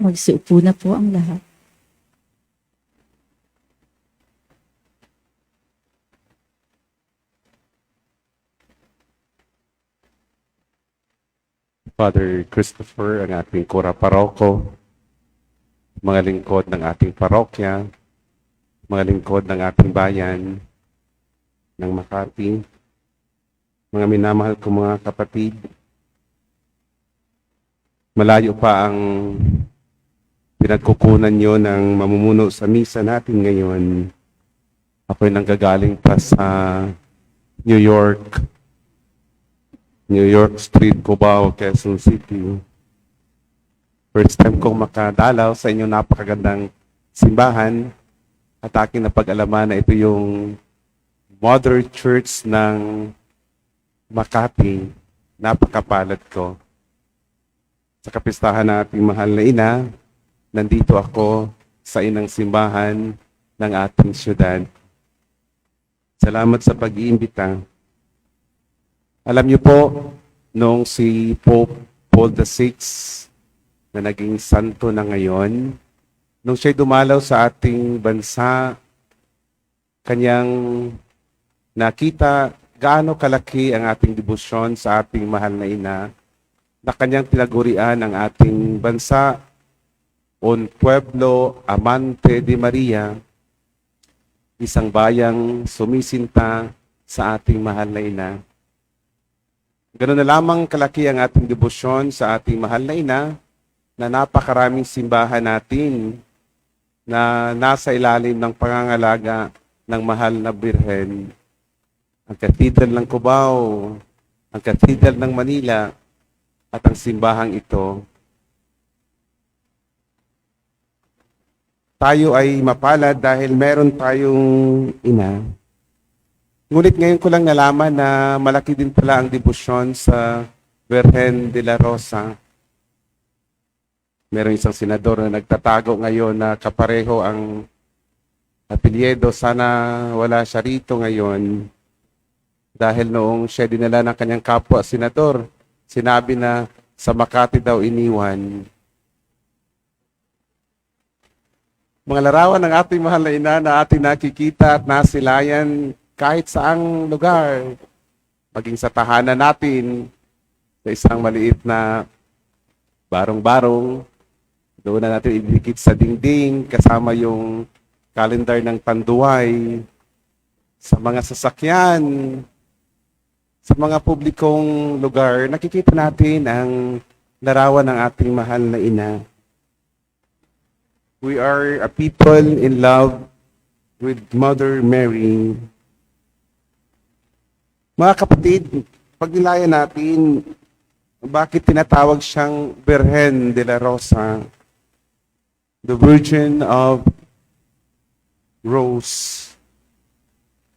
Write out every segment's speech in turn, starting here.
magsiupo na po ang lahat. Father Christopher, ang ating kura paroko, mga lingkod ng ating parokya, mga lingkod ng ating bayan ng Makati, mga minamahal ko mga kapatid, malayo pa ang pinagkukunan nyo ng mamumuno sa misa natin ngayon. Ako'y nanggagaling pa sa New York Street, Cubao, Quezon City. First time kong makadalaw sa inyong napakagandang simbahan at aking napag-alaman na ito yung Mother Church ng Makati. Napakapalad ko. Sa kapistahan ng ating mahal na ina, nandito ako sa inang simbahan ng ating syudad. Salamat sa pag-iimbita. Alam niyo po, nung si Pope Paul VI na naging santo na ngayon, nung siya'y dumalaw sa ating bansa, kanyang nakita gaano kalaki ang ating debosyon sa ating mahal na ina, na kanyang tinagurian ang ating bansa, Un Pueblo Amante de Maria, isang bayang sumisinta sa ating mahal na ina. Ganoon na lamang kalaki ang ating debosyon sa ating mahal na ina na napakaraming simbahan natin na nasa ilalim ng pangangalaga ng mahal na Birhen. Ang Katedral ng Cubao, ang Katedral ng Manila, at ang simbahang ito. Tayo ay mapalad dahil meron tayong ina. Ngunit ngayon ko lang nalaman na malaki din pala ang debosyon sa Virgen de la Rosa. Meron isang senador na nagtatago ngayon na kapareho ang apelyido. Sana wala siya rito ngayon. Dahil noong siya dinala ng kanyang kapwa senador, sinabi na sa Makati daw iniwan. Mga larawan ng ating mahal na ina na ating nakikita at nasilayan kahit saang lugar, maging sa tahanan natin, sa isang maliit na barong-barong, doon na natin idikit sa dingding, kasama yung kalendar ng Tanduay, sa mga sasakyan, sa mga publikong lugar, nakikita natin ang larawan ng ating mahal na ina. We are a people in love with Mother Mary. Mga kapatid, pagnilayan natin, bakit tinatawag siyang Virgen de la Rosa, the Virgin of Rose?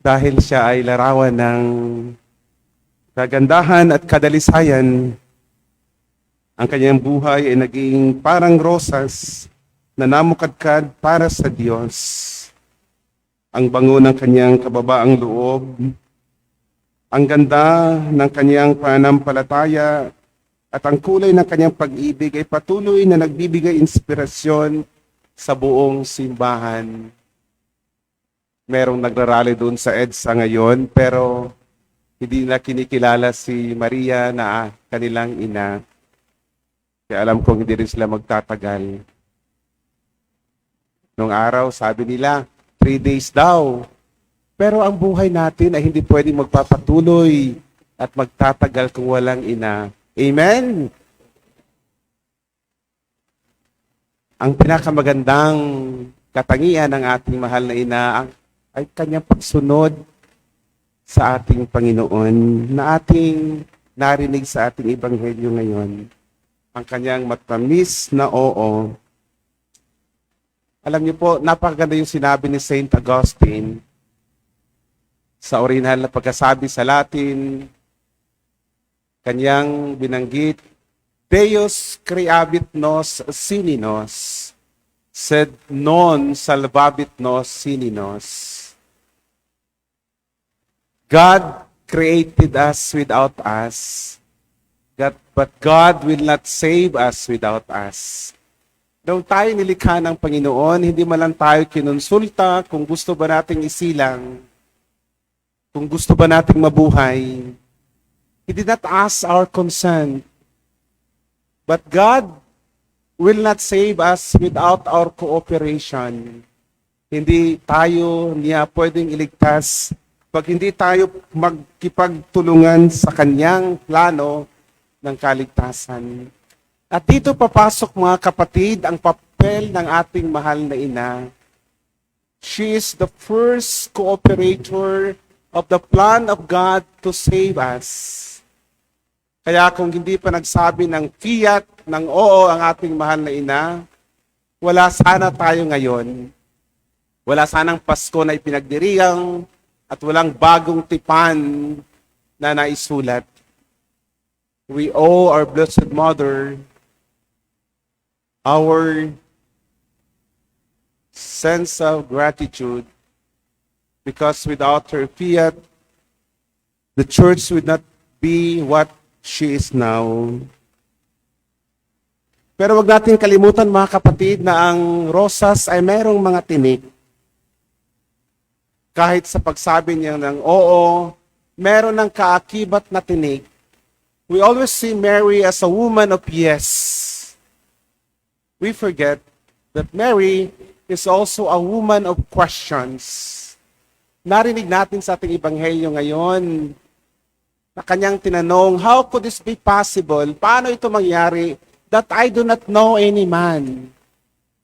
Dahil siya ay larawan ng kagandahan at kadalisayan. Ang kanyang buhay ay naging parang rosas na namukadkad para sa Diyos. Ang bango ng kanyang kababaang loob, ang ganda ng kanyang pananampalataya at ang kulay ng kanyang pag-ibig ay patuloy na nagbibigay inspirasyon sa buong simbahan. Merong nagrarally doon sa EDSA ngayon pero hindi na kinikilala si Maria na kanilang ina. Kaya alam kong hindi rin sila magtatagal. Nung araw, sabi nila, 3 days daw. Pero ang buhay natin ay hindi pwedeng magpapatuloy at magtatagal kung walang ina. Amen? Ang pinakamagandang katangian ng ating mahal na ina ay kanyang pagsunod sa ating Panginoon na ating narinig sa ating ebanghelyo ngayon. Ang kanyang matamis na oo. Alam niyo po, napakaganda yung sinabi ni Saint Augustine sa orihinal na pagkasabi sa Latin. Kanyang binanggit, Deus creabit nos sininos, sed non salvabit nos sininos. God created us without us, but God will not save us without us. Nung tayo nilikha ng Panginoon, hindi man lang tayo kinonsulta kung gusto ba nating isilang, kung gusto ba nating mabuhay. He did not ask our consent. But God will not save us without our cooperation. Hindi tayo niya pwedeng iligtas pag hindi tayo magkipagtulungan sa kanyang plano ng kaligtasan. At dito papasok mga kapatid ang papel ng ating mahal na ina. She is the first cooperator of the plan of God to save us. Kaya kung hindi pa nagsabi ng fiat, ng oo ang ating mahal na ina, wala sana tayo ngayon. Wala sanang Pasko na ipinagdiriwang at walang bagong tipan na naisulat. We owe our Blessed Mother our sense of gratitude because without her fiat, the church would not be what she is now. Pero wag natin kalimutan mga kapatid na ang rosas ay merong mga tinik. Kahit sa pagsabi niya ng oo, meron ng kaakibat na tinik. We always see Mary as a woman of yes. We forget that Mary is also a woman of questions. Narinig natin sa ating ebanghelyo ngayon na kanyang tinanong, how could this be possible? Paano ito mangyari that I do not know any man?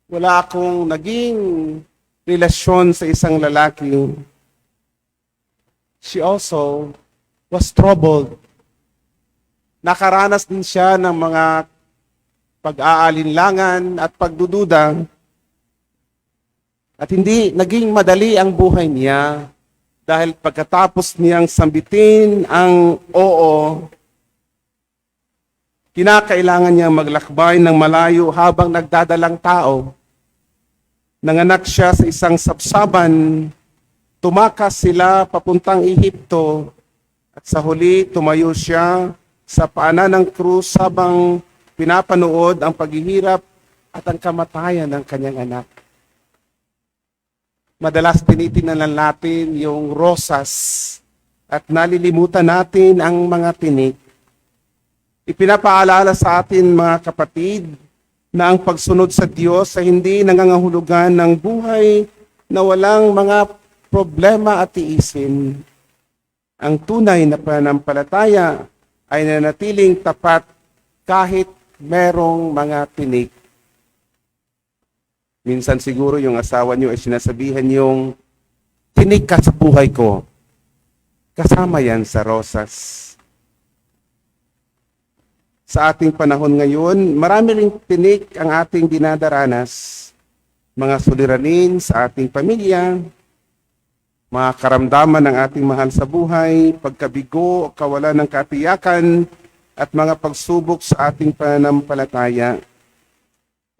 Wala akong naging relasyon sa isang lalaki. She also was troubled. Nakaranas din siya ng mga pag-aalinlangan at pagdududa. At hindi naging madali ang buhay niya dahil pagkatapos niyang sambitin ang oo, kinakailangan niyang maglakbay ng malayo habang nagdadalang tao. Nanganak siya sa isang sabsaban, tumakas sila papuntang Ehipto at sa huli tumayo siya sa paanan ng krus habang pinapanood ang paghihirap at ang kamatayan ng kanyang anak. Madalas tinitingnan natin yung rosas at nalilimutan natin ang mga tinik. Ipinapaalala sa atin mga kapatid na ang pagsunod sa Diyos ay hindi nangangahulugan ng buhay na walang mga problema at tiisin. Ang tunay na pananampalataya ay nanatiling tapat kahit merong mga tinik. Minsan siguro yung asawa niyo ay sinasabihan yung tinik ka sa buhay ko. Kasama yan sa rosas. Sa ating panahon ngayon, marami ring tinik ang ating dinadaranas. Mga suliranin sa ating pamilya, mga karamdaman ng ating mahal sa buhay, pagkabigo, kawalan ng katiyakan, at mga pagsubok sa ating pananampalataya.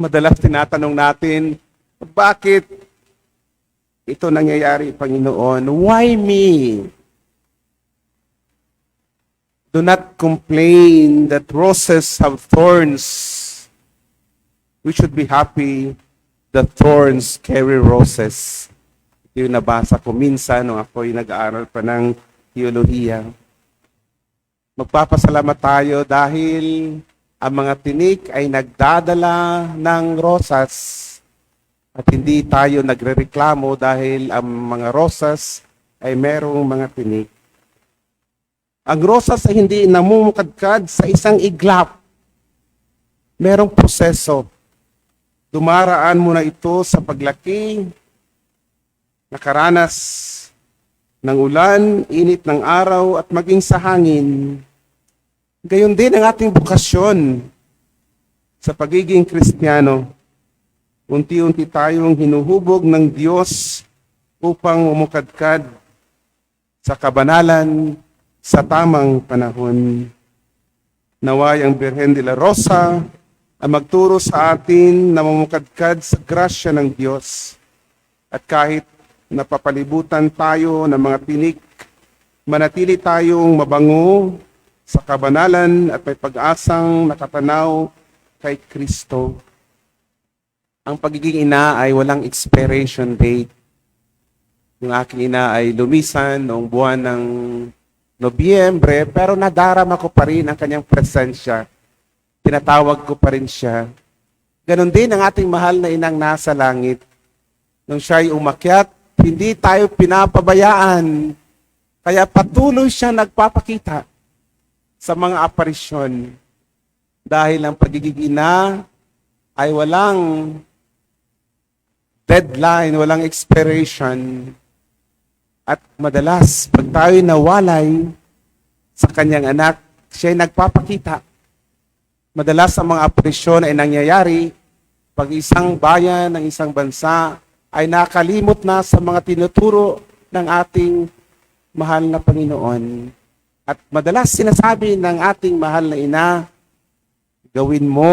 Madalas tinatanong natin, bakit ito nangyayari, Panginoon? Why me? Do not complain that roses have thorns. We should be happy that thorns carry roses. Ito yung nabasa ko minsan nung ako'y nag-aaral pa ng teolohiya. Magpapasalamat tayo dahil ang mga tinik ay nagdadala ng rosas at hindi tayo nagrereklamo dahil ang mga rosas ay merong mga tinik. Ang rosas ay hindi namumukadkad sa isang iglap. Merong proseso. Dumaraan muna ito sa paglaki, nakaranas ng ulan, init ng araw at maging sa hangin. Gayon din ang ating bukasyon sa pagiging Kristiyano. Unti-unti tayong hinuhubog ng Diyos upang umukadkad sa kabanalan sa tamang panahon. Naway ang Birhen de la Rosa ang magturo sa atin na mamukadkad sa grasya ng Diyos. At kahit napapalibutan tayo ng mga tinik, manatili tayong mabango sa kabanalan at may pag-asang nakatanaw kay Kristo. ang pagiging ina ay walang expiration date. Yung aking ina ay lumisan noong buwan ng Nobyembre, pero nadarama ko pa rin ang kanyang presensya. Tinatawag ko pa rin siya. Ganon din ang ating mahal na inang nasa langit. Nung siya ay umakyat, hindi tayo pinapabayaan. Kaya patuloy siya nagpapakita sa mga aparisyon. Dahil ang pagiging ina ay walang deadline, walang expiration. At madalas, pag tayo nawalay sa kanyang anak, siya ay nagpapakita. Madalas ang mga aparisyon ay nangyayari pag isang bayan ng isang bansa ay nakalimot na sa mga tinuturo ng ating mahal na Panginoon. At madalas sinasabi ng ating mahal na ina, gawin mo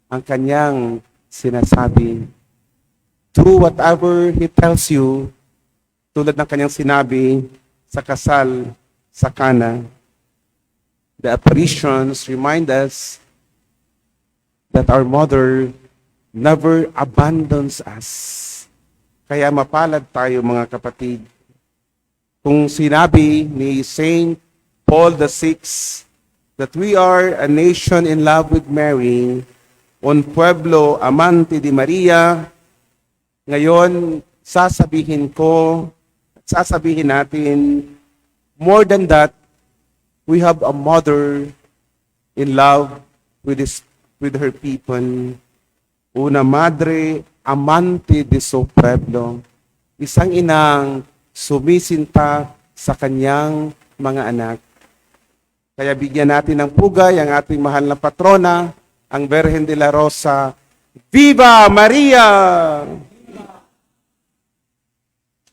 ang kanyang sinasabi. Do whatever He tells you, tulad ng kanyang sinabi sa kasal sa Cana. The apparitions remind us that our mother never abandons us. Kaya mapalad tayo mga kapatid. Kung sinabi ni Saint Paul VI that we are a nation in love with Mary, un pueblo amante de Maria, ngayon sasabihin natin, more than that, we have a mother in love with her people. Una madre amante de su pueblo. Isang inang sumisinta sa kanyang mga anak. Kaya bigyan natin ng pugay ang ating mahal na patrona, ang Virgen de la Rosa. Viva Maria!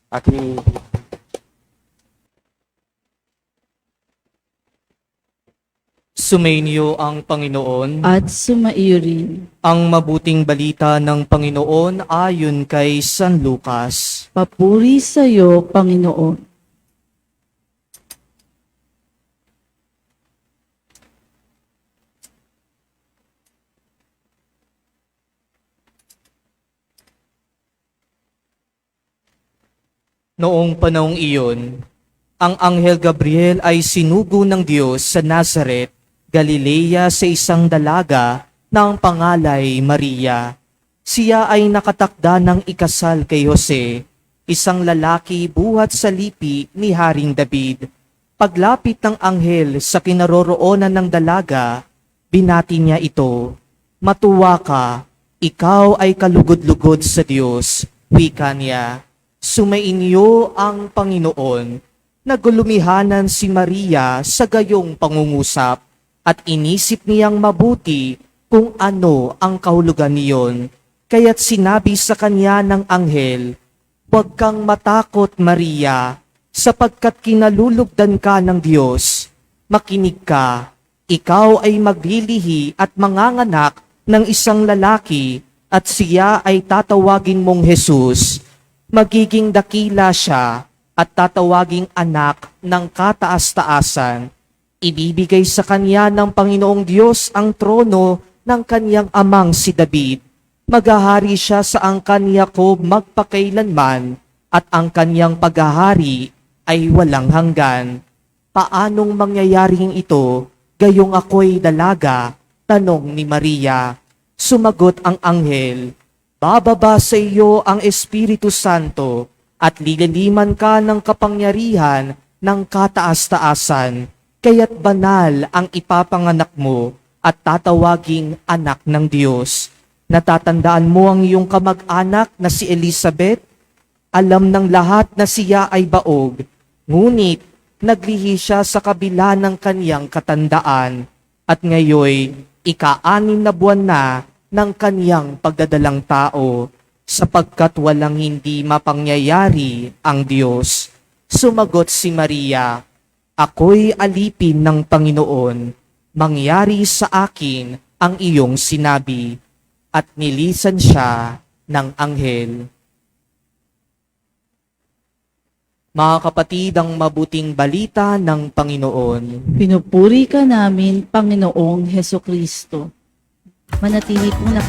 Aking Sumainyo ang Panginoon. At sumaiyo rin. Ang mabuting balita ng Panginoon ayon kay San Lucas. Papuri sa iyo, Panginoon. Noong panahong iyon, ang Anghel Gabriel ay sinugo ng Diyos sa Nazaret, Galilea sa isang dalaga na ang pangalay Maria. Siya ay nakatakda ng ikasal kay Jose, isang lalaki buhat sa lipi ni Haring David. Paglapit ng anghel sa kinaroroonan ng dalaga, binati niya ito, "Matuwa ka, ikaw ay kalugod-lugod sa Diyos," wika niya. Sumainyo ang Panginoon. Nagulumihanan si Maria sa gayong pangungusap at inisip niyang mabuti kung ano ang kahulugan niyon. Kaya't sinabi sa kanya ng anghel, "Huwag kang matakot, Maria, sapagkat kinalulugdan ka ng Diyos. Makinig ka, ikaw ay maglilihi at manganganak ng isang lalaki at siya ay tatawagin mong Jesus. Magiging dakila siya at tatawaging anak ng kataas-taasan. Ibibigay sa kanya ng Panginoong Diyos ang trono ng kanyang amang si David. Maghahari siya sa angkan ni Jacob magpakailanman at ang kanyang paghahari ay walang hanggan." "Paanong mangyayaring ito, gayong ako'y dalaga?" tanong ni Maria. Sumagot ang anghel, "Bababa sa iyo ang Espiritu Santo at lililiman ka ng kapangyarihan ng kataas-taasan, kaya't banal ang ipapanganak mo at tatawaging anak ng Diyos. Natatandaan mo ang iyong kamag-anak na si Elizabeth? Alam ng lahat na siya ay baog, ngunit naglihi siya sa kabila ng kaniyang katandaan at ngayoy ika-6 na buwan na ng kaniyang pagdadalang tao, sapagkat walang hindi mapangyayari ang Diyos." Sumagot si Maria, "Ako'y alipin ng Panginoon, mangyari sa akin ang iyong sinabi." At nilisan siya ng anghel. Mga kapatid, ang mabuting balita ng Panginoon. Pinupuri ka namin, Panginoong Hesukristo. Manatili po na